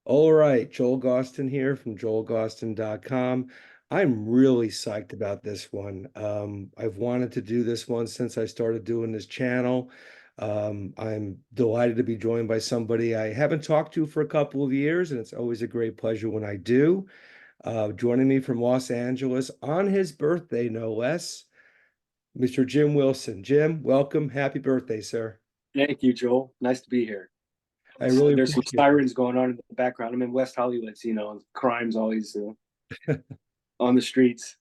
All right, Joel Gausten here from joelgausten.com. I'm really psyched about this one. I've wanted to do this one since I started doing this channel. I'm delighted to be joined by somebody I haven't talked to for a couple of years, and it's always a great pleasure when I do. Joining me from Los Angeles on his birthday, no less, Mr. Jim Wilson. Jim, welcome. Happy birthday, sir. Thank you, Joel. Nice to be here. I really There's some appreciate sirens going on in the background. I'm in West Hollywood, so crime's always it. on the streets.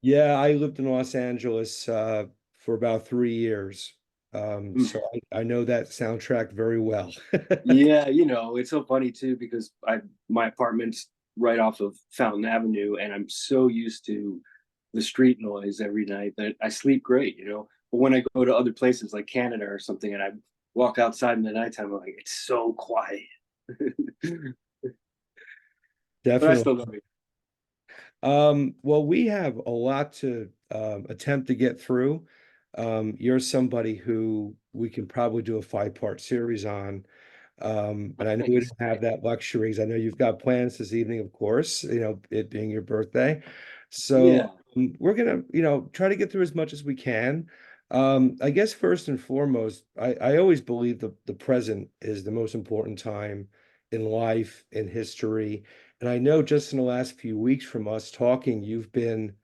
Yeah, I lived in Los Angeles for about 3 years. Mm. So I know that soundtrack very well. Yeah, it's so funny too because I my apartment's right off of Fountain Avenue, and I'm so used to the street noise every night that I sleep great. But when I go to other places like Canada or something, and I walk outside in the nighttime, I'm like, it's so quiet. But I Definitely. still love it. Well, we have a lot to attempt to get through. You're somebody who we can probably do a five-part series on. And I know we Thanks. don't have that luxury 'cause I know you've got plans this evening, of course, it being your birthday. So Yeah. we're gonna, try to get through as much as we can. I guess first and foremost, I always believe the present is the most important time in life, in history. And I know just in the last few weeks from us talking, you've been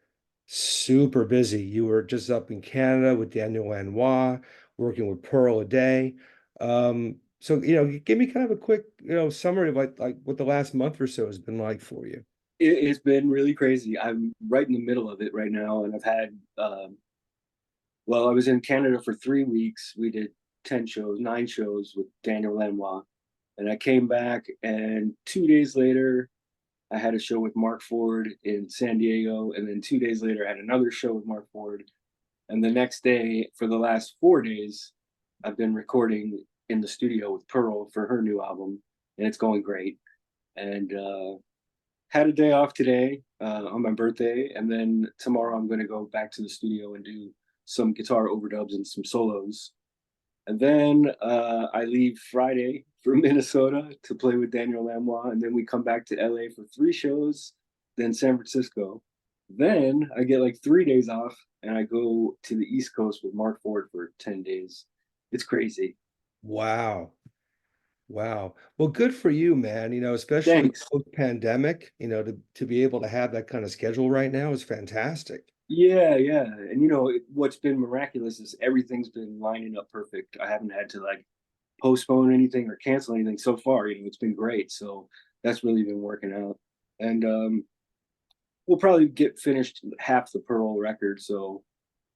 super busy. You were just up in Canada with Daniel Lanois, working with Pearl a day. So, give me kind of a quick, summary of like what the last month or so has been like for you. It's been really crazy. I'm right in the middle of it right now, and I've had well, I was in Canada for 3 weeks. We did 10 shows, 9 shows with Daniel Lanois, and I came back, and 2 days later, I had a show with Marc Ford in San Diego, and then 2 days later, I had another show with Marc Ford, and the next day, for the last 4 days, I've been recording in the studio with Pearl for her new album, and it's going great. And had a day off today on my birthday, and then tomorrow I'm going to go back to the studio and do some guitar overdubs and some solos. And then I leave Friday for Minnesota to play with Daniel Lanois, and then we come back to LA for 3 shows, then San Francisco. Then I get like 3 days off, and I go to the East Coast with Marc Ford for 10 days. It's crazy. Wow. Wow. Well, good for you, man. Especially Thanks. post-pandemic, to be able to have that kind of schedule right now is fantastic. Yeah, yeah. And what's been miraculous is everything's been lining up perfect. I haven't had to like postpone anything or cancel anything so far. It's been great. So that's really been working out. And we'll probably get finished half the Pearl record. So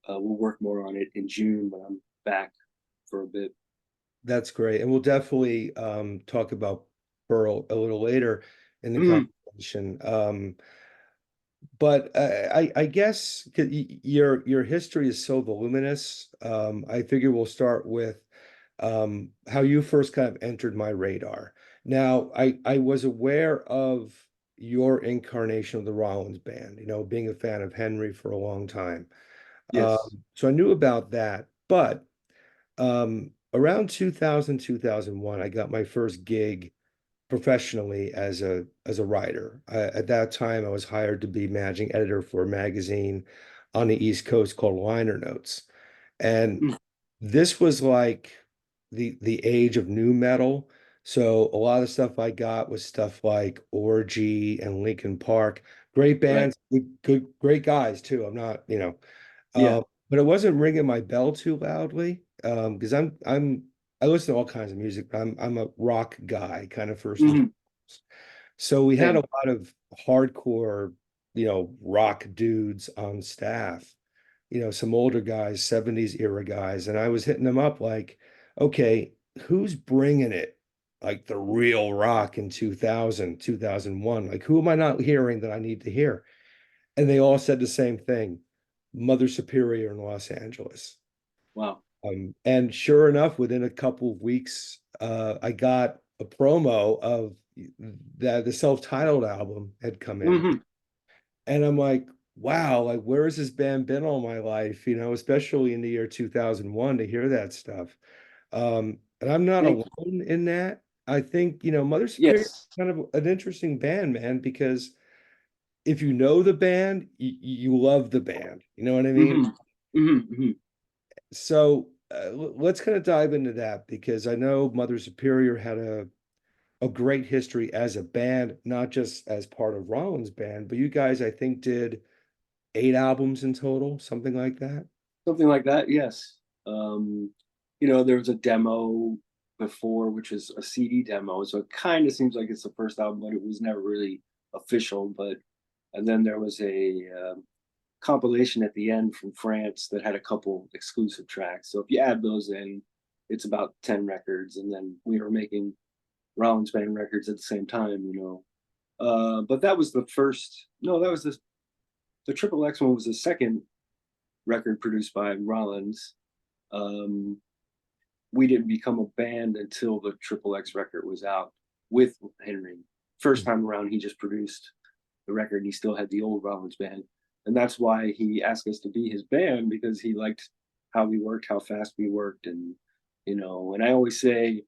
we'll work more on it in June when I'm back for a bit. That's great. And we'll definitely talk about Pearl a little later in the Mm, conversation. But I guess your history is so voluminous. I figure we'll start with how you first kind of entered my radar. Now, I was aware of your incarnation of the Rollins Band, being a fan of Henry for a long time. yes. So I knew about that. But around 2000, 2001, I got my first gig professionally as a writer. At that time, I was hired to be managing editor for a magazine on the East Coast called Liner Notes. And Mm, this was like the age of new metal. So a lot of the stuff I got was stuff like Orgy and Linkin Park. Great right. bands, good, great guys too. I'm not, Yeah. but it wasn't ringing my bell too loudly. Because I listen to all kinds of music, but I'm a rock guy, kind of first and Hmm. foremost. So we had a Same. lot of hardcore, rock dudes on staff, some older guys, 70s era guys. And I was hitting them up like, okay, who's bringing it? Like the real rock in 2000, 2001. Like, who am I not hearing that I need to hear? And they all said the same thing, Mother Superior in Los Angeles. Wow. And sure enough, within a couple of weeks, I got a promo of that the self-titled album had come in. Hmm. And I'm like, wow, like where has this band been all my life? Especially in the year 2001 to hear that stuff. And I'm not Thank you. alone in that. I think, Mother Superior is Yes. kind of an interesting band, man, because if you know the band, you love the band. You know what I mean? Hmm. Hmm. Hmm. So let's kind of dive into that because I know Mother Superior had a great history as a band, not just as part of Rollins Band, but you guys, I think, did 8 albums in total, something like that. Something like that. Yes. Um, there was a demo before, which was a CD demo, so it kind of seems like it's the first album, but it was never really official. But and then there was a compilation at the end from France that had a couple exclusive tracks. So if you add those in, it's about 10 records. And then we were making Rollins Band records at the same time. But that was the first. No, that was the Triple X one was the second record produced by Rollins. Um, we didn't become a band until the Triple X record was out with Henry. First time around, he just produced the record. And he still had the old Rollins Band, and that's why he asked us to be his band, because he liked how we worked, how fast we worked, and And I always say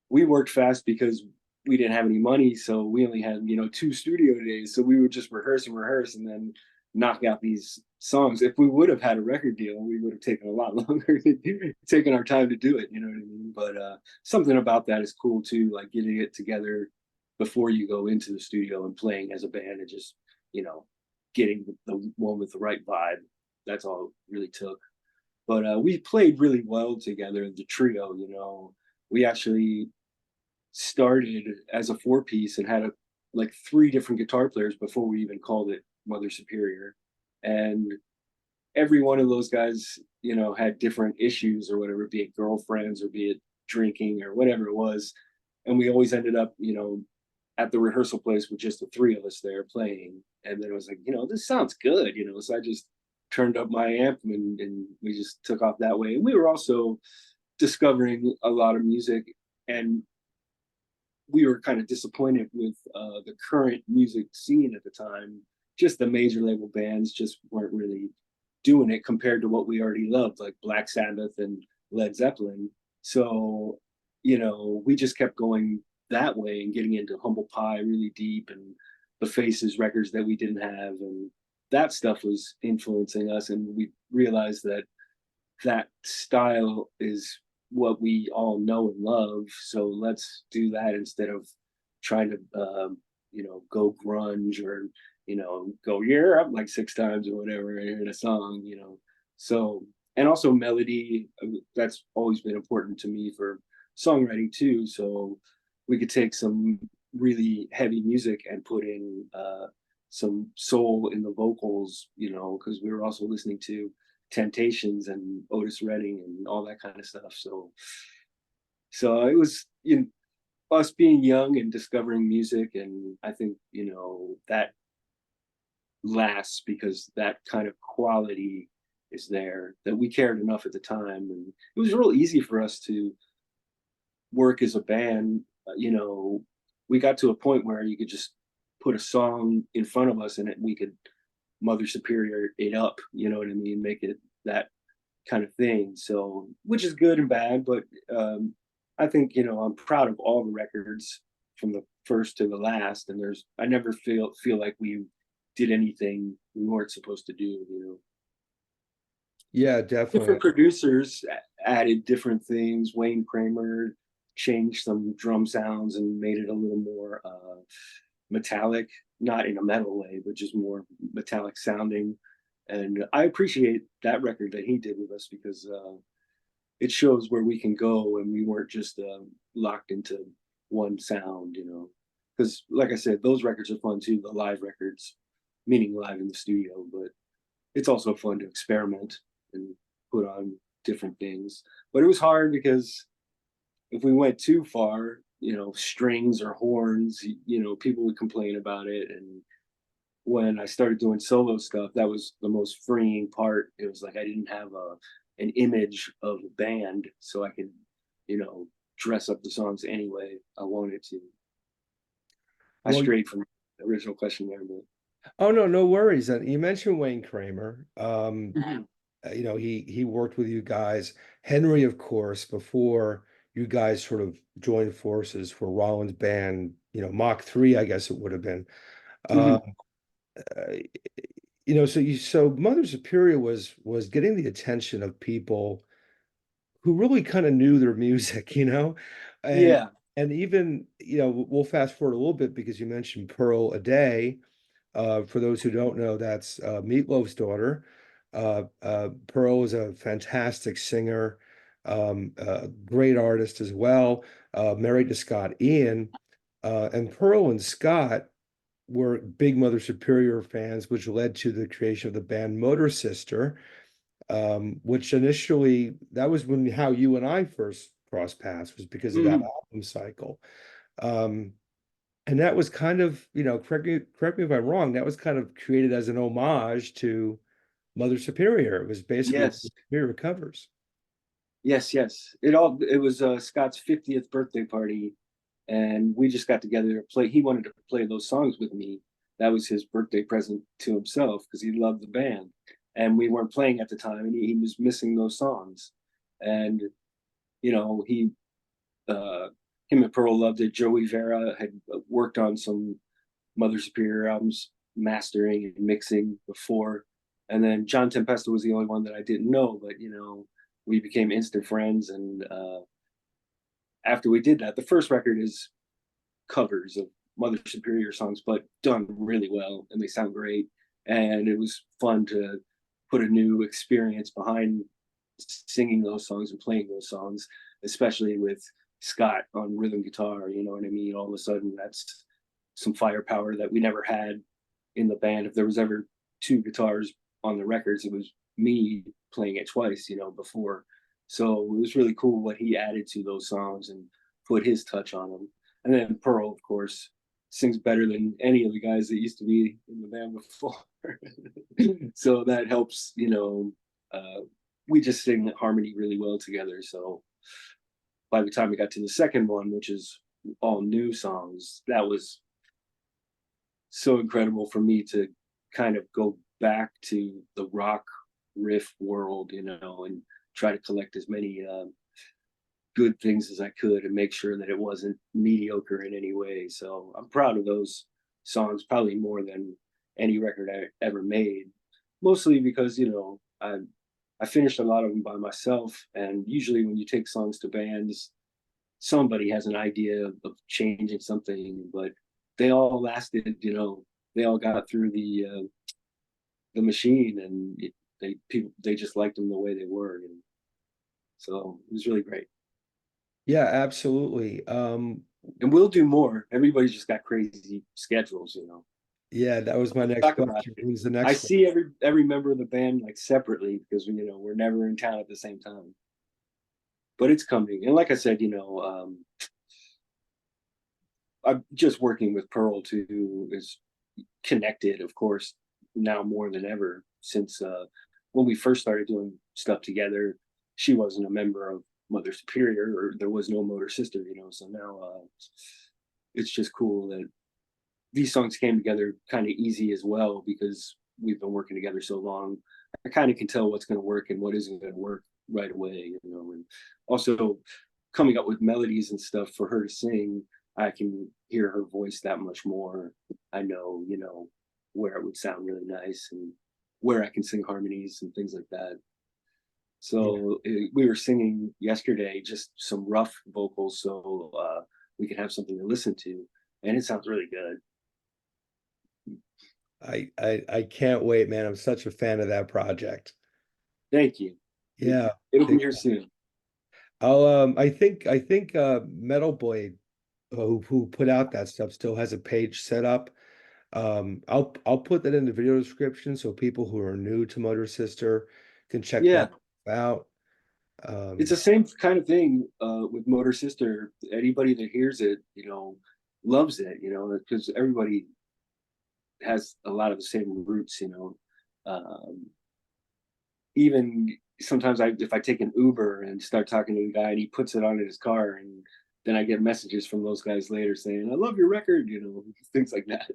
we worked fast because we didn't have any money, so we only had 2 studio days, so we would just rehearse, and then knock out these songs. If we would have had a record deal, we would have taken a lot longer, taken our time to do it. You know what I mean? But something about that is cool too, like getting it together before you go into the studio and playing as a band, and just you know getting the one with the right vibe. That's all it really took. But we played really well together, the trio. We actually started as a 4 piece and had like 3 different guitar players before we even called it Mother Superior. And every one of those guys, had different issues or whatever, be it girlfriends or be it drinking or whatever it was. And we always ended up, at the rehearsal place with just the 3 of us there playing. And then it was like, this sounds good. So I just turned up my amp, and we just took off that way. And we were also discovering a lot of music, and we were kind of disappointed with the current music scene at the time. Just the major label bands just weren't really doing it compared to what we already loved, like Black Sabbath and Led Zeppelin. So, we just kept going that way and getting into Humble Pie really deep, and the Faces records that we didn't have. And that stuff was influencing us. And we realized that that style is what we all know and love. So let's do that instead of trying to, go grunge, or, go "yeah" up like 6 times or whatever in a song. So, and also melody, that's always been important to me for songwriting too. So we could take some really heavy music and put in some soul in the vocals, because we were also listening to Temptations and Otis Redding and all that kind of stuff. So it was us being young and discovering music, and I think that lasts because that kind of quality is there, that we cared enough at the time, and it was real easy for us to work as a band. We got to a point where you could just put a song in front of us, and we could Mother Superior it up. You know what I mean? Make it that kind of thing. So, which is good and bad, but I think I'm proud of all the records from the first to the last, and I never feel like we did anything we weren't supposed to do. Yeah, definitely. Different producers added different things. Wayne Kramer changed some drum sounds and made it a little more metallic, not in a metal way, but just more metallic sounding. And I appreciate that record that he did with us, because it shows where we can go, and we weren't just locked into one sound. Because, like I said, those records are fun too, the live records, meaning live in the studio, but it's also fun to experiment and put on different things. But it was hard because if we went too far, strings or horns, people would complain about it. And when I started doing solo stuff, that was the most freeing part. It was like I didn't have an image of a band, so I could, you know, dress up the songs any way I wanted to. I Well, strayed from the original question there, but oh no, no worries. And you mentioned Wayne Kramer. Mhm. He worked with you guys. Henry, of course, before you guys sort of joined forces for Rollins Band, Mach 3, I guess it would have been. Uh, Mhm. uh, so Mother Superior was getting the attention of people who really kind of knew their music, and Yeah. even, we'll fast forward a little bit because you mentioned Pearl a Day. For those who don't know, that's Meatloaf's daughter. Pearl is a fantastic singer, a great artist as well, married to Scott Ian. And Pearl and Scott were big Mother Superior fans, which led to the creation of the band Motor Sister, which initially, that was when how you and I first crossed paths, was because of that Mhm. album cycle. Um, and that was kind of, correct me if I'm wrong, that was kind of created as an homage to Mother Superior. It was basically Yes. Mother Superior covers. Yes, yes. It was Scott's 50th birthday party, and we just got together to play. He wanted to play those songs with me. That was his birthday present to himself because he loved the band. And we weren't playing at the time, and he was missing those songs. And he uh him and Pearl loved it. Joey Vera had worked on some Mother Superior albums, mastering and mixing before. And then John Tempesta was the only one that I didn't know, but we became instant friends. And after we did that, the first record is covers of Mother Superior songs, but done really well, and they sound great. And it was fun to put a new experience behind singing those songs and playing those songs, especially with Scott on rhythm guitar. You know what I mean? All of a sudden, that's some firepower that we never had in the band. If there was ever two guitars on the records, it was me playing it twice, before. So it was really cool what he added to those songs and put his touch on them. And then Pearl, of course, sings better than any of the guys that used to be in the band before. So that helps, we just sing harmony really well together. So by the time we got to the second one, which is all new songs, that was so incredible for me to kind of go back to the rock riff world, and try to collect as many good things as I could and make sure that it wasn't mediocre in any way. So I'm proud of those songs, probably more than any record I ever made. Mostly because I finished a lot of them by myself, and usually when you take songs to bands, somebody has an idea of changing something, but they all lasted. They all got through the machine, and they just liked them the way they were, and so it was really great. Yeah, absolutely. And we'll do more. Everybody's just got crazy schedules. Yeah, that was my next Talk about question. it. Who's the I next one? see every member of the band like separately because we're never in town at the same time. But it's coming, and like I said, I'm just working with Pearl too is connected, of course, now more than ever since when we first started doing stuff together. She wasn't a member of Mother Superior, or there was no Motor Sister. So now it's just cool that these songs came together kind of easy as well because we've been working together so long. I kind of can tell what's going to work and what isn't going to work right away. And also coming up with melodies and stuff for her to sing, I can hear her voice that much more. I know, where it would sound really nice and where I can sing harmonies and things like that. Yeah. So we were singing yesterday, just some rough vocals, so we could have something to listen to, and it sounds really good. I can't wait, man. I'm such a fan of that project. Thank you. Yeah. It'll be big- here soon. I think Metal Blade, who put out that stuff, still has a page set up. I'll put that in the video description so people who are new to Motor Sister can check Yeah, that out. it's the Um, same kind of thing with Motor Sister. Anybody that hears it, loves it. Because everybody has a lot of the same roots. Um, Even sometimes if I take an Uber and start talking to the guy and he puts it on in his car, and then I get messages from those guys later saying, "I love your record," things like that.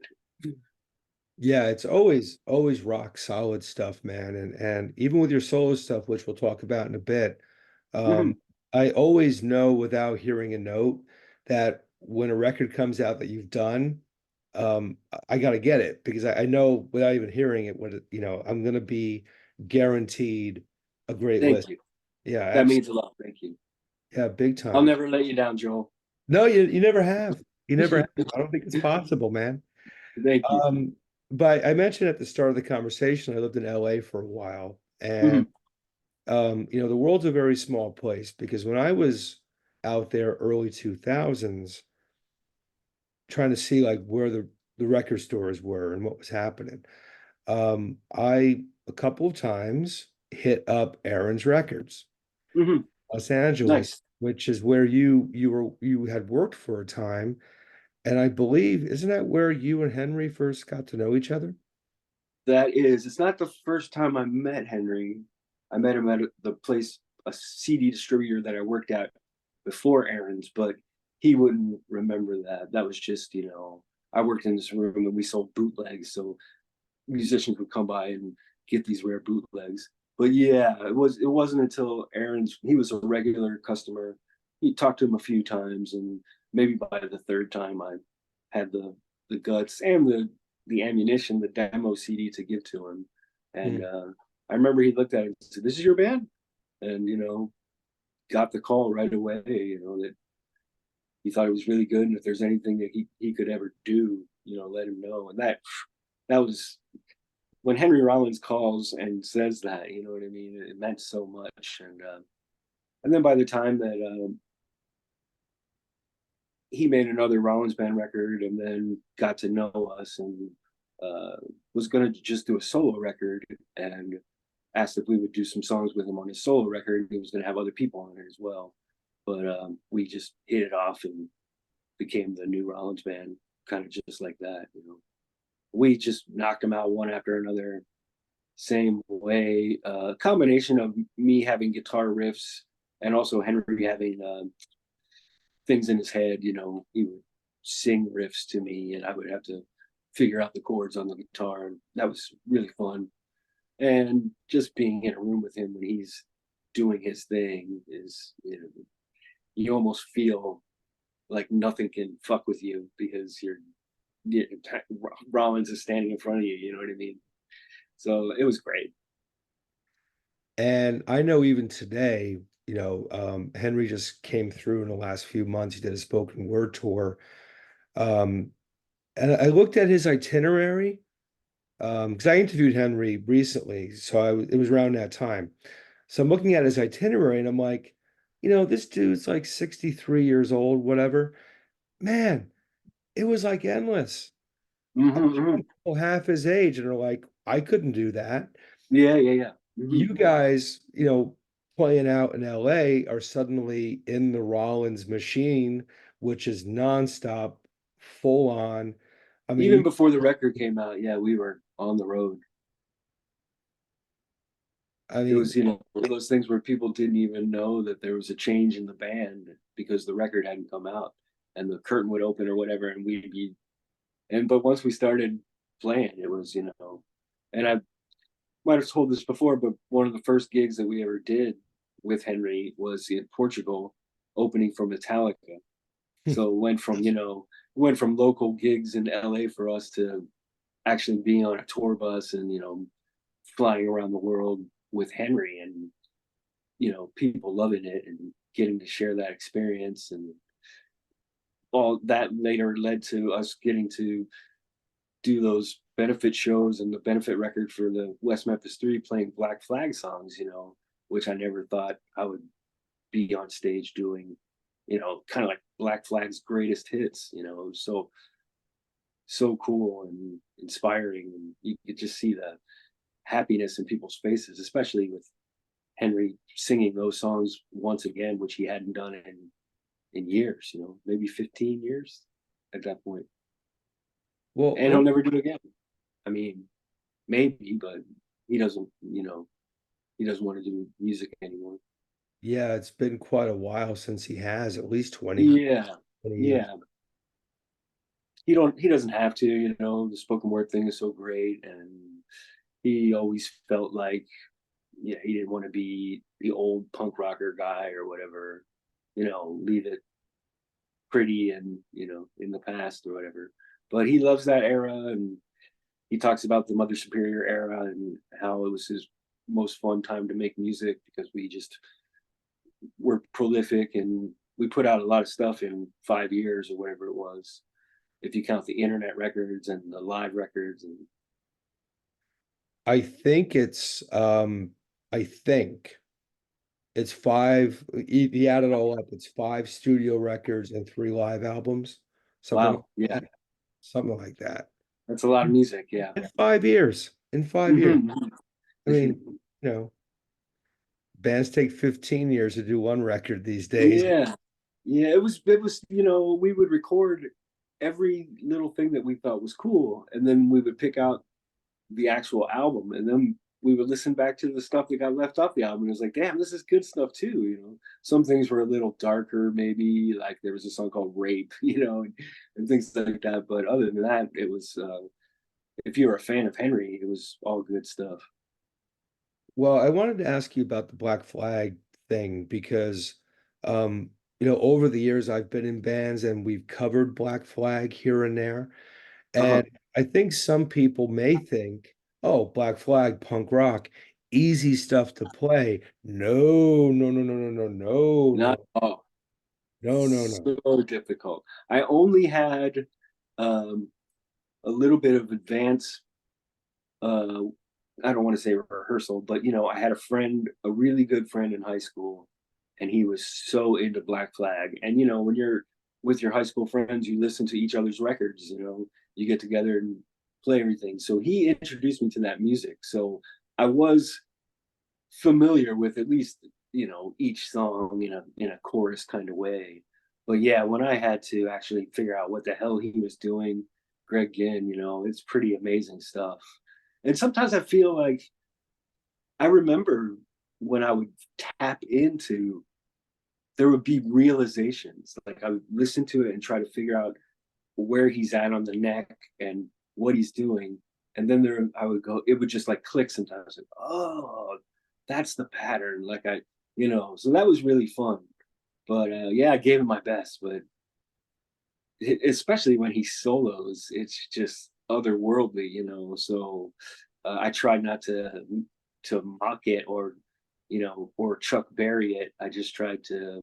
yeah, it's always rock solid stuff, man. And even with your solo stuff, which we'll talk about in a bit, um, Mhm. I always know without hearing a note that when a record comes out that you've done, I got to get it because I know without even hearing it, I'm going to be guaranteed a great Thank list. you. Yeah, That absolutely. means a lot. Thank you. Yeah, big I'll time. never let you down, Joel. No, you never have. You never have. I don't think it's possible, man. Thank you. Um, but I mentioned at the start of the conversation, I lived in LA for a while, and Mhm. the world's a very small place because when I was out there early 2000s trying to see like where the record stores were and what was happening, I a couple of times hit up Aaron's Records, Mhm. Los Angeles, Nice. which is where you had worked for a time, and I believe isn't that where you and Henry first got to know each other? That is, it's not the first time I met Henry. I met him at the place, a CD distributor that I worked at before Aaron's, but he wouldn't remember that. That was just, I worked in this room and we sold bootlegs. So musicians would come by and get these rare bootlegs. But yeah, it wasn't until Aaron's, he was a regular customer. He talked to him a few times, and maybe by the third time I had the guts and the ammunition, the demo CD to give to him. And Hmm. I remember he looked at it and said, "This is your band?" And got the call right away, that he thought it was really good, and if there's anything that he could ever do, let him know. And that was when Henry Rollins calls and says that, you know what I mean? It meant so much. And then by the time that he made another Rollins Band record and then got to know us and was going to just do a solo record and asked if we would do some songs with him on his solo record. He was going to have other people on it as well. But we just hit it off and became the new Rollins Band, kind of just like that. We just knocked them out one after another, same way. Combination of me having guitar riffs and also Henry having things in his head. He would sing riffs to me, and I would have to figure out the chords on the guitar, and that was really fun. And just being in a room with him when he's doing his thing is, you almost feel like nothing can fuck with you because Rollins is standing in front of you. You know what I mean? So it was great. And I know even today, Henry just came through in the last few months. He did a spoken word tour. Um, and I looked at his itinerary because I interviewed Henry recently, so it was around that time. So I'm looking at his itinerary and I'm like, this dude's like 63 years old, whatever. Man, it was like endless. I'm Mm-hmm, sure mm-hmm. people half his age and are like, I couldn't do that. Yeah, yeah, yeah. Mm-hmm. You guys, playing out in LA are suddenly in the Rollins machine, which is nonstop, full on. I mean, Even before the record came out, yeah, we were on the road. I It mean, was, one of those things where people didn't even know that there was a change in the band because the record hadn't come out and the curtain would open or whatever, and we'd be but once we started playing, it was, and I might have told this before, but one of the first gigs that we ever did with Henry was in Portugal, opening for Metallica. So it went from local gigs in LA for us to actually being on a tour bus and flying around the world with Henry, and people loving it and getting to share that experience, and all that later led to us getting to do those benefit shows and the benefit record for the West Memphis Three, playing Black Flag songs, which I never thought I would be on stage doing, kind of like Black Flag's greatest hits. It was so cool and inspiring, and you could just see the happiness in people's faces, especially with Henry singing those songs once again, which he hadn't done in years, maybe 15 years at that point. well, And he'll never do it again. I mean, maybe, but he doesn't, he doesn't want to do music anymore. yeah, it's been quite a while since he has, at least 20, Yeah, 20 years. yeah. He doesn't have to, the spoken word thing is so great, and he always felt like yeah, he didn't want to be the old punk rocker guy or whatever, leave it pretty and, in the past or whatever. But he loves that era, and he talks about the Mother Superior era and how it was his most fun time to make music because we just were prolific and we put out a lot of stuff in 5 years or whatever it was, if you count the internet records and the live records. And I think I think it's five. He added it all up. It's five studio records and three live albums, something like wow, yeah, that. Something like that. that's a lot of music. Yeah. In 5 years. In 5 years. Mhm. I mean, you know, bands take 15 years to do one record these days. Yeah, yeah, it was, we would record every little thing that we thought was cool, and then we would pick out the actual album, and then we would listen back to the stuff that got left off the album. And it was like, damn, this is good stuff too. Some things were a little darker, maybe like there was a song called "Rape," and things like that. But other than that, it was if you were a fan of Henry, it was all good stuff. Well, I wanted to ask you about the Black Flag thing because, um, over the years I've been in bands and we've covered Black Flag here and there. Uh-huh. And I think some people may think, oh, Black Flag, punk rock, easy stuff to play. No, no, no, no, no, no, no, Not no, oh, no, no, no. so difficult. I only had um, a little bit of advance uh I don't want to say rehearsal, but I had a friend, a really good friend in high school, and he was so into Black Flag. And when you're with your high school friends, you listen to each other's records, you get together and play everything. So he introduced me to that music. So I was familiar with at least, each song in a chorus kind of way. But yeah, when I had to actually figure out what the hell he was doing, Greg Ginn, it's pretty amazing stuff. And sometimes I feel like I remember when I would tap into, there would be realizations. Like I would listen to it and try to figure out where he's at on the neck and what he's doing. And then I would go, it would just like click sometimes. Like, oh, that's the pattern. Like so that was really fun. But yeah, I gave it my best. But especially when he solos, it's just otherworldly, So I tried not to mock it or Chuck Berry it. I just tried to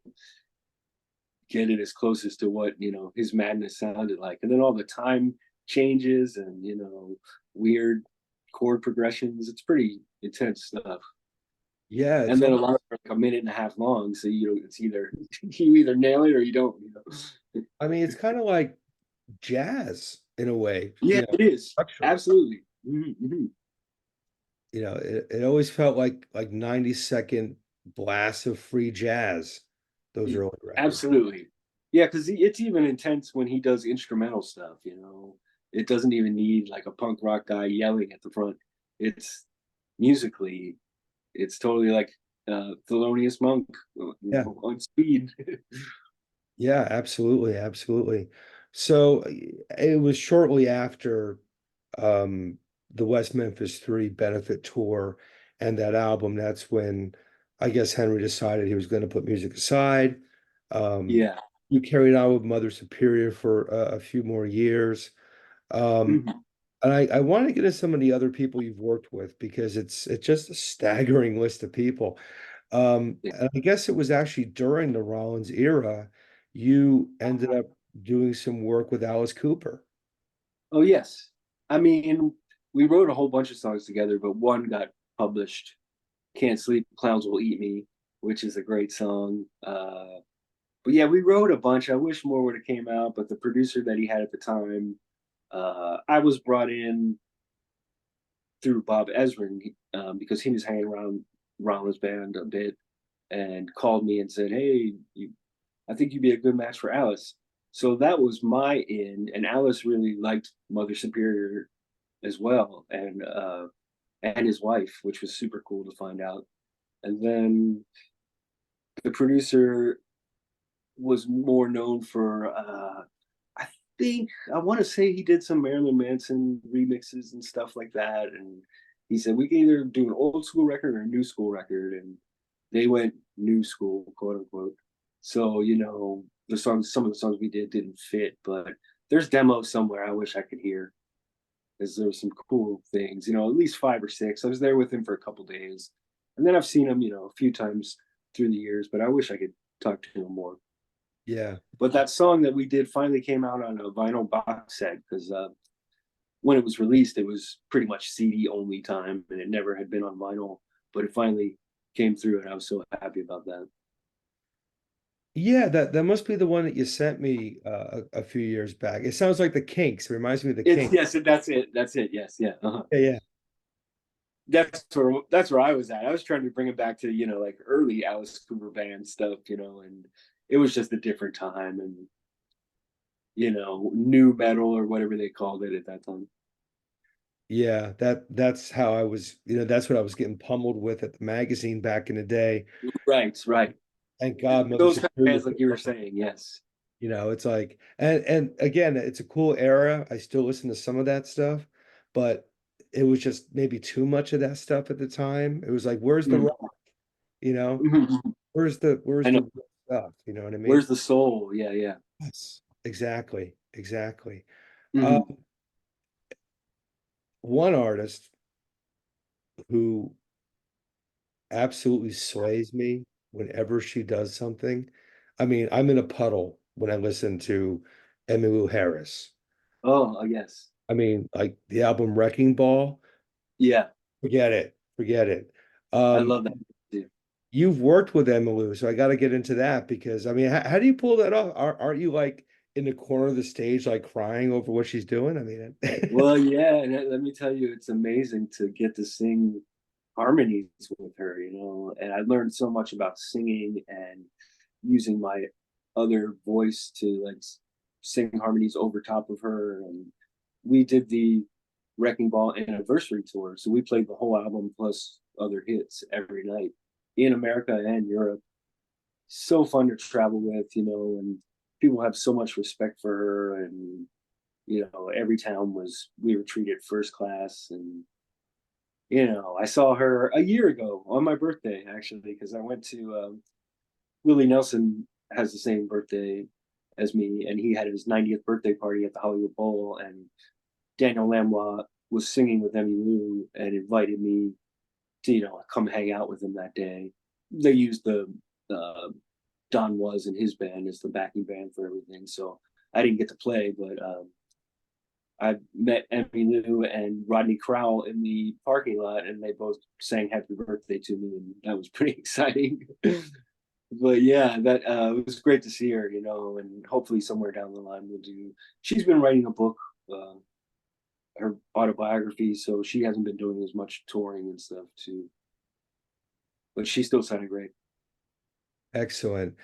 get it as close to what his madness sounded like, and then all the time changes and weird chord progressions. It's pretty intense stuff. Yeah, And it's then a all, lot of like a minute and a half long, so it's either you either nail it or you don't. I mean, it's kind of like jazz in a way, Yeah, it is structurally. absolutely. Mm-hmm. It always felt like 90-second blasts of free jazz, those early records. Absolutely. Yeah, because it's even intense when he does instrumental stuff, It doesn't even need like a punk rock guy yelling at the front. It's musically, it's totally like Thelonious Monk, Yeah, on speed. yeah, absolutely, absolutely. So it was shortly after um the West Memphis 3 benefit tour and that album, that's when I guess Henry decided he was going to put music aside. Um, Yeah. you carried on with Mother Superior for a few more years. Um, Mhm. and I want to get into some of the other people you've worked with because it's just a staggering list of people. Yeah. And I guess it was actually during the Rollins era, you ended up doing some work with Alice Cooper. Oh yes. I mean, we wrote a whole bunch of songs together, but one got published. Can't Sleep, Clowns Will Eat Me, which is a great song. But yeah, we wrote a bunch. I wish more would have came out, but the producer that he had at the time, I was brought in through Bob Ezrin, because he was hanging around Rollins Band a bit and called me and said, "Hey, I think you'd be a good match for Alice." So that was my in, and Alice really liked Mother Superior as well, and his wife, which was super cool to find out. And then the producer was more known for I think I want to say he did some Marilyn Manson remixes and stuff like that, and he said we can either do an old school record or a new school record, and they went new school, quote unquote. So the songs, some of the songs we did didn't fit, but there's demos somewhere I wish I could hear because there were some cool things. At least five or six. I was there with him for a couple days, and then I've seen him, a few times through the years. But I wish I could talk to him more. Yeah. But that song that we did finally came out on a vinyl box set because when it was released, it was pretty much CD only time, and it never had been on vinyl. But it finally came through, and I was so happy about that. Yeah, that must be the one that you sent me a few years back. It sounds like the Kinks. It reminds me of the It's Kinks. yes, that's it. That's it. Yes, yeah. Yeah, yeah. That's where I was at. I was trying to bring it back to like early Alice Cooper band stuff, and it was just a different time, and new metal or whatever they called it at that time. Yeah, that's how I was, that's what I was getting pummeled with at the magazine back in the day. Right, right. Thank God Mother Those kind of Superior. bands, like you were saying, yes. It's like, and again, it's a cool era. I still listen to some of that stuff, but it was just maybe too much of that stuff at the time. It was like, where's the Mhm. rock? You know, Mhm. where's I the know. real stuff? You know what I mean? Where's the soul? Yeah, yeah. Yes, exactly, exactly. Um, Hmm. one artist who absolutely slays me whenever she does something. I mean, I'm in a puddle when I listen to Emmylou Harris. Oh, yes. I mean, like the album Wrecking Ball, Yeah, forget it, forget it. I Um, love that too. you've worked with Emmylou, so I got to get into that because I mean, how do you pull that off? Aren't you like in the corner of the stage, like crying over what she's doing? I mean, Well, yeah, and let me tell you, it's amazing to get to sing harmonies with her, and I learned so much about singing and using my other voice to like sing harmonies over top of her. And we did the Wrecking Ball anniversary tour, so we played the whole album plus other hits every night in America and Europe. So fun to travel with, and people have so much respect for her. And every town we were treated first class. And I saw her a year ago on my birthday, actually, because I went to Willie Nelson has the same birthday as me, and he had his 90th birthday party at the Hollywood Bowl, and Daniel Lanois was singing with Emmylou and invited me to come hang out with him that day. They used the uh, Don Was and his band as the backing band for everything, so I didn't get to play, but I met Emmylou and Rodney Crowell in the parking lot, and they both sang "Happy Birthday" to me, and that was pretty exciting. But yeah, that it was great to see her, and hopefully somewhere down the line we'll do. She's been writing a book, uh, her autobiography, so she hasn't been doing as much touring and stuff too. But she still sounded great. excellent.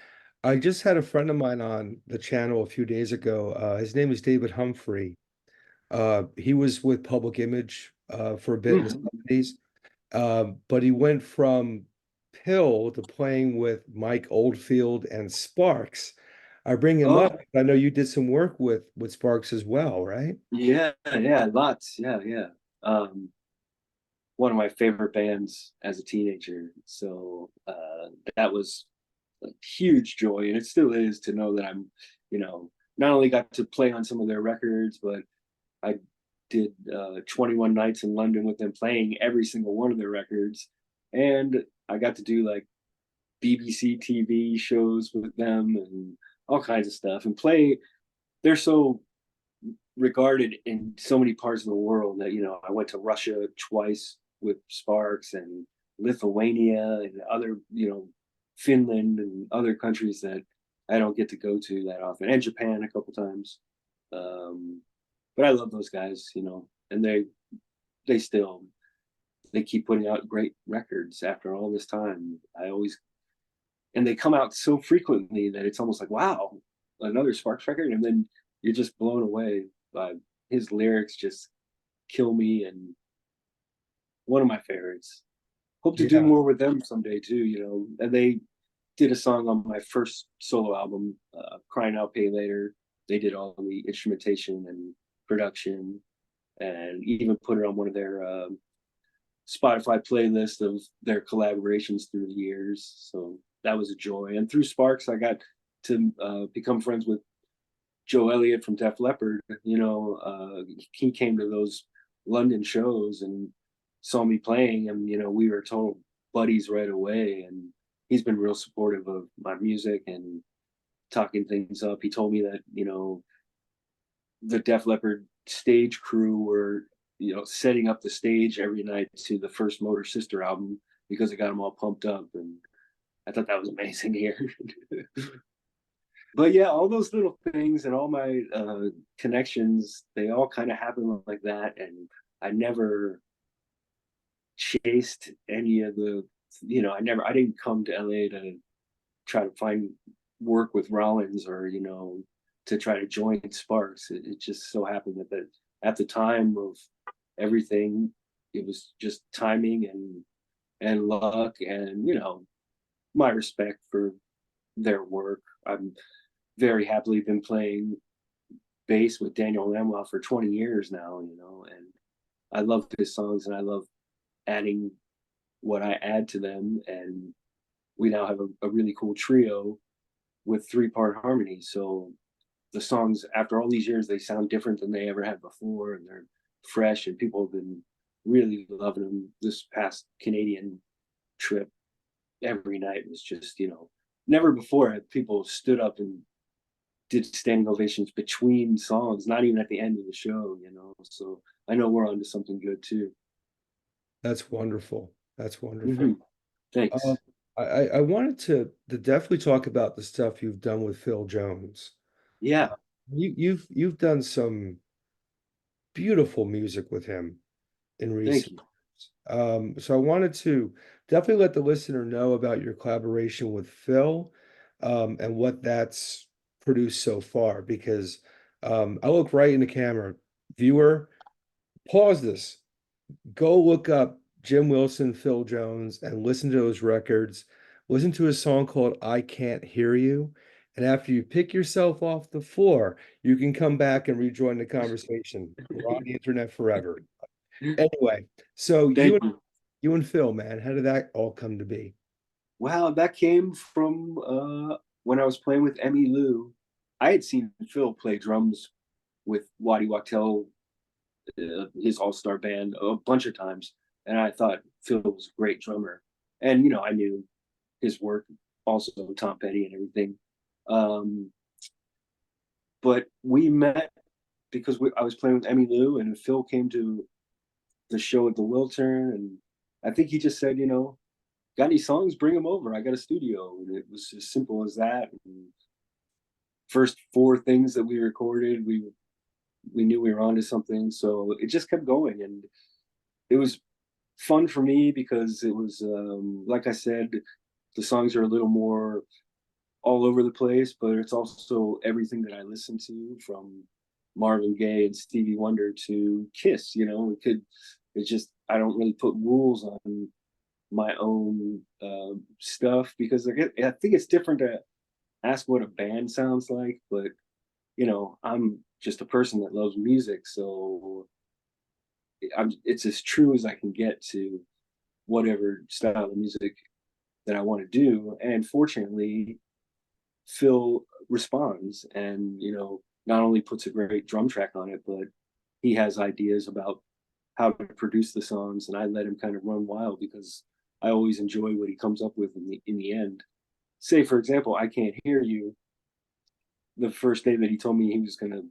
I just had a friend of mine on the channel a few days ago. His name is David Humphrey. He was with Public Image for a bit in the Mhm. 70s. But he went from Pill to playing with Mike Oldfield and Sparks. I bring him Oh up. I know you did some work with Sparks as well, right? yeah, yeah, lots, yeah, yeah. Um, One of my favorite bands as a teenager. So that was a huge joy, and it still is to know that I'm, not only got to play on some of their records, but I did 21 nights in London with them playing every single one of their records. And I got to do like BBC TV shows with them and all kinds of stuff and play. They're so regarded in so many parts of the world that, I went to Russia twice with Sparks and Lithuania and other, Finland and other countries that I don't get to go to that often, and Japan a couple times. Um, but I love those guys, and they still they keep putting out great records after all this time. And they come out so frequently that it's almost like, wow, another Sparks record, and then you're just blown away by his lyrics. Just kill me, and one of my favorites. Hope to do Yeah, more with them someday too. And they did a song on my first solo album, "Crying Out Pay Later." They did all the instrumentation and production, and even put it on one of their Spotify playlist of their collaborations through the years. So that was a joy. And through Sparks, I got to become friends with Joe Elliott from Def Leppard. He came to those London shows and saw me playing, and we were total buddies right away. And he's been real supportive of my music and talking things up. He told me that the Def Leppard stage crew were setting up the stage every night to the first Motor Sister album because it got them all pumped up, and I thought that was amazing here. But yeah, all those little things and all my connections, they all kind of happen like that. And I never chased any of the, I didn't come to LA to try to find work with Rollins or, to try to join Sparks. It just so happened that at the time of everything, it was just timing and luck and, my respect for their work. I'm very happily been playing bass with Daniel Lanois for 20 years now, and I love his songs and I love adding what I add to them. And we now have a really cool trio with 3-part harmony. So the songs, after all these years, they sound different than they ever had before, and they're fresh, and people have been really loving them. This past Canadian trip, every night was just, never before had people stood up and did standing ovations between songs, not even at the end of the show, So I know we're on to something good too. That's wonderful. That's wonderful. Mm-hmm. Um, Thanks. I wanted to definitely talk about the stuff you've done with Phil Jones. Yeah. You've done some beautiful music with him in Thank recent you. years. So I wanted to definitely let the listener know about your collaboration with Phil, and what that's produced so far, because I look right in the camera. Viewer, pause this. Go look up Jim Wilson, Phil Jones, and listen to those records. Listen to a song called I Can't Hear You. And after you pick yourself off the floor, you can come back and rejoin the conversation. We're on the internet forever. Anyway, so Thank you. you and Phil, man, how did that all come to be? Wow, that came from when I was playing with Emmylou. I had seen Phil play drums with Waddy Wachtel, his all-star band, a bunch of times, and I thought Phil was a great drummer. And I knew his work, also Tom Petty and everything. Um, but we met because I was playing with Emmylou, and Phil came to the show at the Wiltern, and I think he just said, got any songs? Bring them over. I got a studio, and it was as simple as that. And first 4 things that we recorded, we knew we were onto something, so it just kept going, and it was fun for me because it was like I said, the songs are a little more all over the place, but it's also everything that I listen to, from Marvin Gaye and Stevie Wonder to Kiss. It's just, I don't really put rules on my own stuff, because I think it's different to ask what a band sounds like, but I'm just a person that loves music, so it's as true as I can get to whatever style of music that I want to do. And fortunately, Phil responds and, not only puts a great drum track on it, but he has ideas about how to produce the songs. And I let him kind of run wild because I always enjoy what he comes up with in the end. Say, for example, I Can't Hear You. The first day that he told me he was going to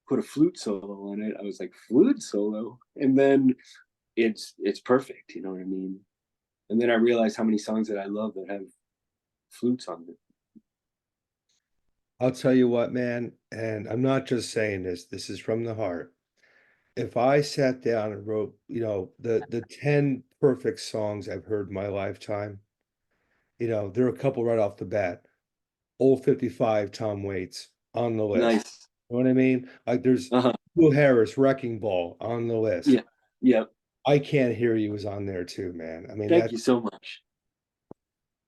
put a flute solo on it, I was like, flute solo? And then it's perfect, you know what I mean? And then I realized how many songs that I love that have flutes on it. I'll tell you what, man, and I'm not just saying this is from the heart. If I sat down and wrote, the 10 perfect songs I've heard in my lifetime, there are a couple right off the bat. Old 55, Tom Waits on the list. Nice. You know what I mean? Like there's Uh-huh. Emmylou Harris, Wrecking Ball on the list. Yeah. Yeah. I Can't Hear You is on there too, man. I mean, Thank that's, you so much.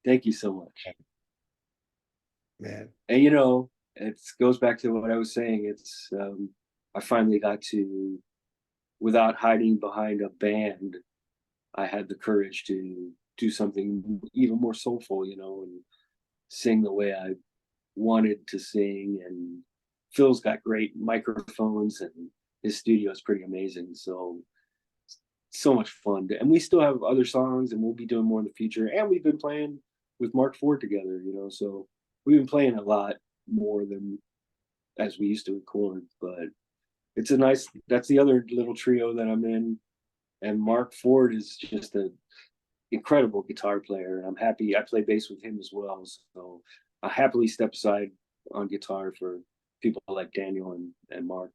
Thank you so much. man. And it goes back to what I was saying. It's I finally got to, without hiding behind a band, I had the courage to do something even more soulful, you know, and sing the way I wanted to sing. And Phil's got great microphones, and his studio is pretty amazing. So so much fun. And we still have other songs, and we'll be doing more in the future. And we've been playing with Marc Ford together, you know, so we've been playing a lot more than as we used to record. But it's a nice, that's the other little trio that I'm in. And Marc Ford is just an incredible guitar player. And I'm happy I play bass with him as well. So I happily step aside on guitar for people like Daniel and Mark.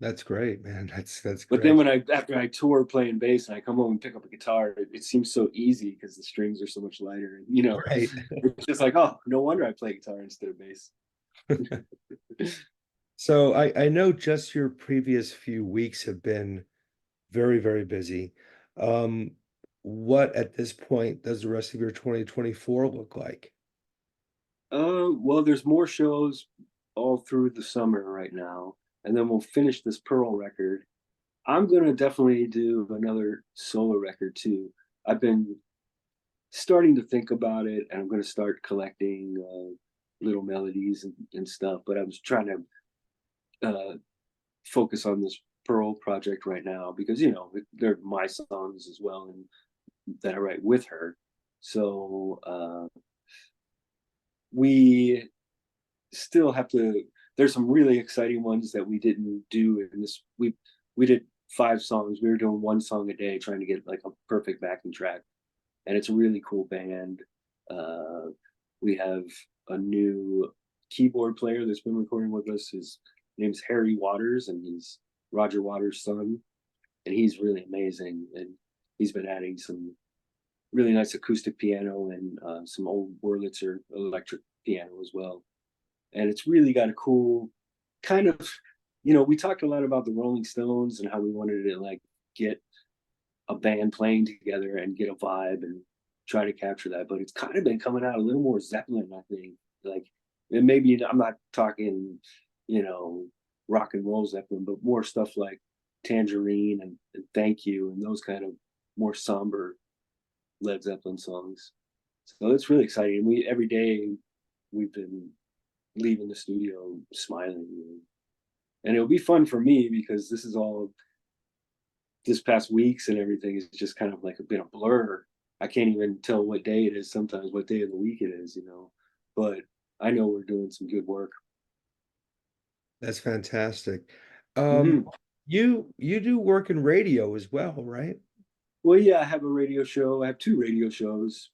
That's great, man. That's But then great. when I after I tour playing bass and I come home and pick up a guitar, it seems so easy because the strings are so much lighter. And you know, Right. it's just like, oh, no wonder I play guitar instead of bass. So I know just your previous few weeks have been very, very busy. Um, what at this point does the rest of your 2024 look like? Well, there's more shows all through the summer right now, and then we'll finish this Pearl record. I'm gonna definitely do another solo record too. I've been starting to think about it, and I'm gonna start collecting little melodies and stuff. But I was trying to focus on this Pearl project right now because you know they're my songs as well, and that I write with her. So we still have to. There's some really exciting ones that we didn't do in this. We did 5 songs. We were doing one song a day, trying to get like a perfect backing track, and it's a really cool band. Uh, we have a new keyboard player that's been recording with us. His name's Harry Waters, and he's Roger Waters' son, and he's really amazing. And he's been adding some really nice acoustic piano and some old Wurlitzer electric piano as well. And it's really got a cool kind of, you know, we talked a lot about the Rolling Stones and how we wanted to like get a band playing together and get a vibe and try to capture that. But it's kind of been coming out a little more Zeppelin, I think. Like, and maybe I'm not talking, you know, rock and roll Zeppelin, but more stuff like Tangerine and Thank You and those kind of more somber Led Zeppelin songs. So it's really exciting. We every day we've been leaving the studio smiling, and it'll be fun for me because this is all this past weeks and everything is just kind of like been a blur. I can't even tell what day it is sometimes, what day of the week it is, you know. But I know we're doing some good work. That's fantastic. Um, Mm-hmm. you do work in radio as well, right? Well, yeah, I have a radio show. I have 2 radio shows.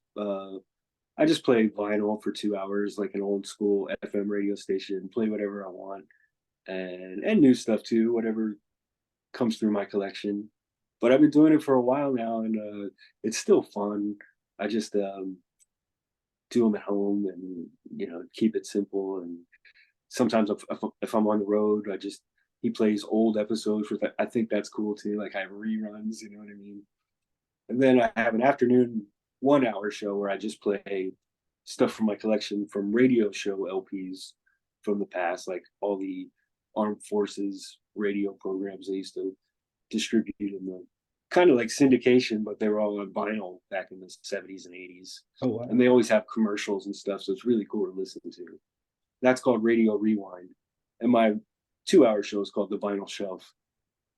I just play vinyl for 2 hours, like an old school FM radio station, play whatever I want, and new stuff too, whatever comes through my collection. But I've been doing it for a while now, and it's still fun. I just do them at home, and you know, keep it simple. And sometimes if I'm on the road, I just he plays old episodes for that. I think that's cool too. Like I have reruns, you know what I mean? And then I have an afternoon 1 hour show where I just play stuff from my collection from radio show LPs from the past, like all the armed forces radio programs they used to distribute in the kind of like syndication, but they were all on vinyl back in the 70s and 80s. Oh And wow. they always have commercials and stuff. So it's really cool to listen to. That's called Radio Rewind. And my 2 hour show is called The Vinyl Shelf.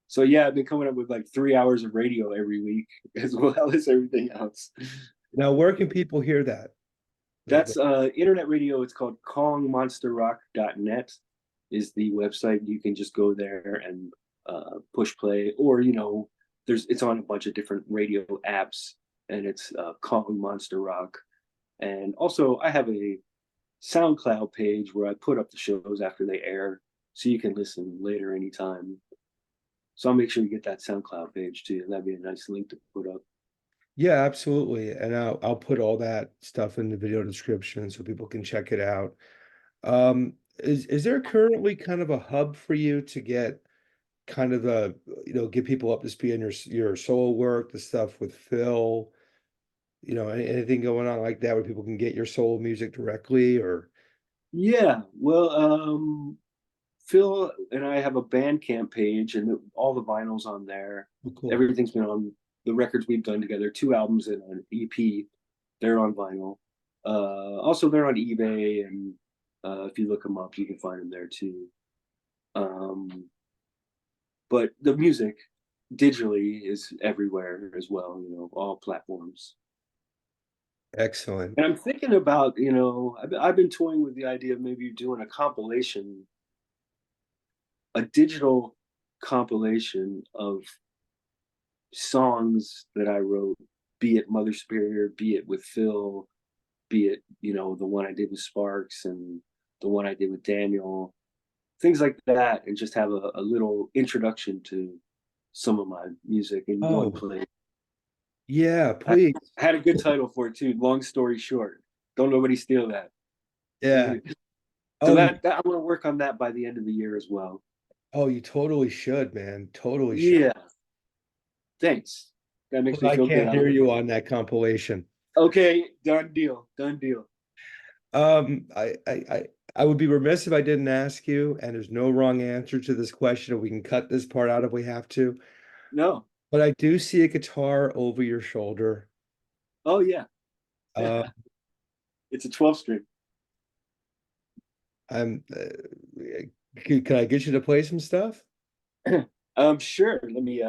So yeah, I've been coming up with like 3 hours of radio every week, as well as everything else. Now, where can people hear that? That's internet radio. It's called kongmonsterrock.net is the website. You can just go there and push play, or you know, it's on a bunch of different radio apps, and it's Kong Monster Rock. And also, I have a SoundCloud page where I put up the shows after they air, so you can listen later anytime. So I'll make sure you get that SoundCloud page too. That'd be a nice link to put up. Yeah, absolutely. And I'll put all that stuff in the video description so people can check it out. Is there currently kind of a hub for you to get kind of get people up to speed on your solo work, the stuff with Phil, anything going on like that where people can get your solo music directly or Yeah, well, Phil and I have a Bandcamp page, and all the vinyls on there. oh, cool. Everything's been on the records we've done together, 2 albums and an EP. They're on vinyl. Also, they're on eBay, and if you look them up, you can find them there too. Um, but the music digitally is everywhere as well, all platforms. Excellent. And I'm thinking about, I've been toying with the idea of maybe doing a compilation, a digital compilation of songs that I wrote, be it Mother Superior, be it with Phil, be it, the one I did with Sparks and the one I did with Daniel, things like that, and just have a little introduction to some of my music in one Oh, place. yeah, I please. had a good title for it too. Long story short, don't nobody steal that. Yeah. So Oh, that I'm gonna work on that by the end of the year as well. you totally should, man. Totally should. Yeah, thanks. That makes But me I feel good. can't hear you on that compilation. Okay, done deal, done deal. Um, I, I, I, I would be remiss if I didn't ask you, and there's no wrong answer to this question, and we can cut this part out if we have to. No, But I do see a guitar over your shoulder. oh yeah, Uh, it's a 12 string. I'm, can I get you to play some stuff? Sure. Let me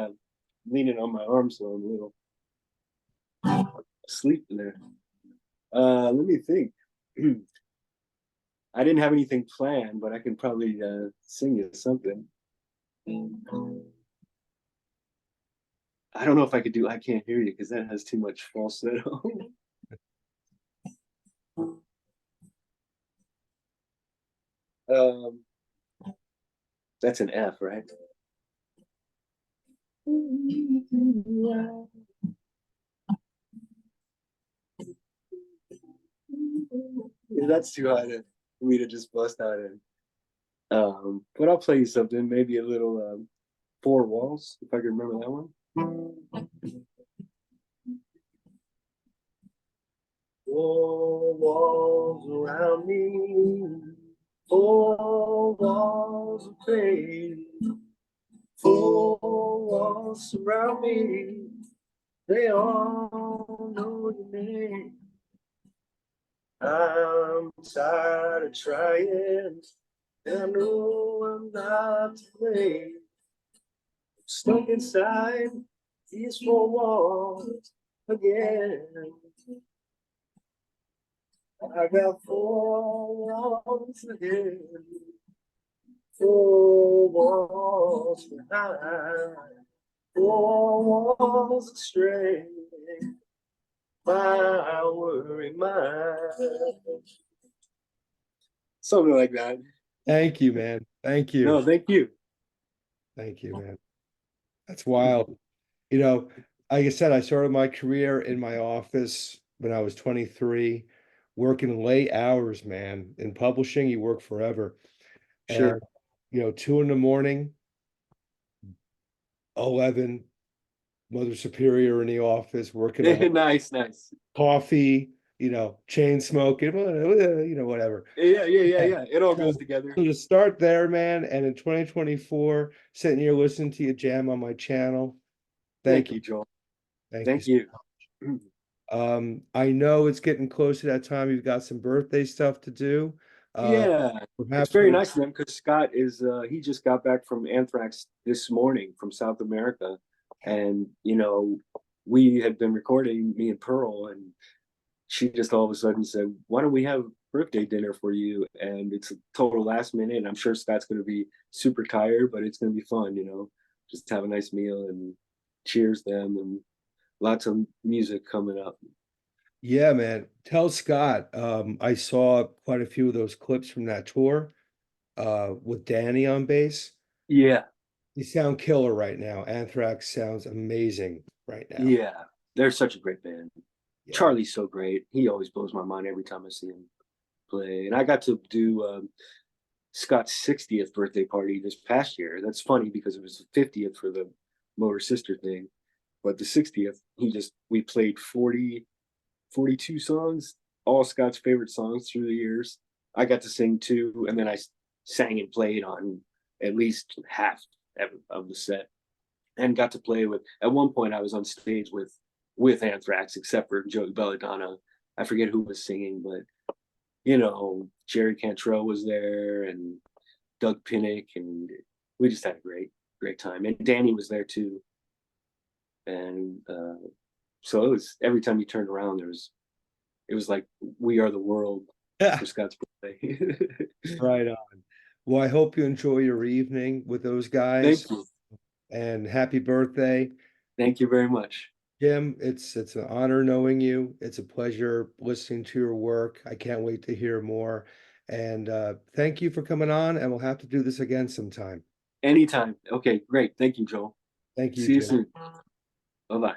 lean it on my arm so I'm a little asleep there. Let me think. I didn't have anything planned, but I can probably sing you something. I don't know if I could do I Can't Hear You because that has too much falsetto. um, that's an F, right? Yeah, that's too high for me to just bust out in. But I'll play you something, maybe a little Four Walls, if I can remember that one. Four walls around me, four walls of pain, four walls surround me, they all know your name. I'm tired of trying, and I know I'm not to blame. Stuck inside these four walls again. I got four walls ahead, four walls behind, four walls of strength, my worry mind. Something like that. Thank you, man. Thank you. No, thank you. Thank you, man. That's wild. You know, like I said, I started my career in my office when I was 23, working late hours, man. In publishing, you work forever. And, Sure. 2 in the morning, 11, Mother Superior in the office, working on Nice, nice. coffee, chain smoking, whatever. Yeah. Yeah. It all So, goes together. so to start there, man, and in 2024, sitting here listening to you jam on my channel. Thank Thank you. you, Joel. Thank you. Thank you. I know it's getting close to that time. You've got some birthday stuff to do. Uh, Yeah, it's perhaps very we, nice of them because Scott is he just got back from Anthrax this morning from South America, and we had been recording, me and Pearl, and she just all of a sudden said, "Why don't we have birthday dinner for you?" And it's a total last minute, and I'm sure Scott's going to be super tired, but it's going to be fun, just have a nice meal and cheers them, and lots of music coming up. yeah, man. Tell Scott. I saw quite a few of those clips from that tour, with Danny on bass. Yeah, You sound killer right now. Anthrax sounds amazing right now. yeah, they're such a great band. Yeah. Charlie's so great. He always blows my mind every time I see him play. And I got to do Scott's 60th birthday party this past year. That's funny because it was the 50th for the Motor Sister thing. But the 60th, we played 42 songs, all Scott's favorite songs through the years. I got to sing two, and then I sang and played on at least half of the set. and got to play with. At one point, I was on stage with Anthrax, except for Joey Belladonna. I forget who was singing, but Jerry Cantrell was there and Doug Pinnick, and we just had a great time. And Danny was there too. And so it was, every time you turned around, it was like We Are the World Yeah, for Scott's birthday. right on. Well, I hope you enjoy your evening with those guys, Thank you. and happy birthday. Thank you very much. Jim, it's an honor knowing you. It's a pleasure listening to your work. I can't wait to hear more. And thank you for coming on, and we'll have to do this again sometime. Anytime. Okay, great. Thank you, Joel. Thank you, See you Jim. soon. Bye bye.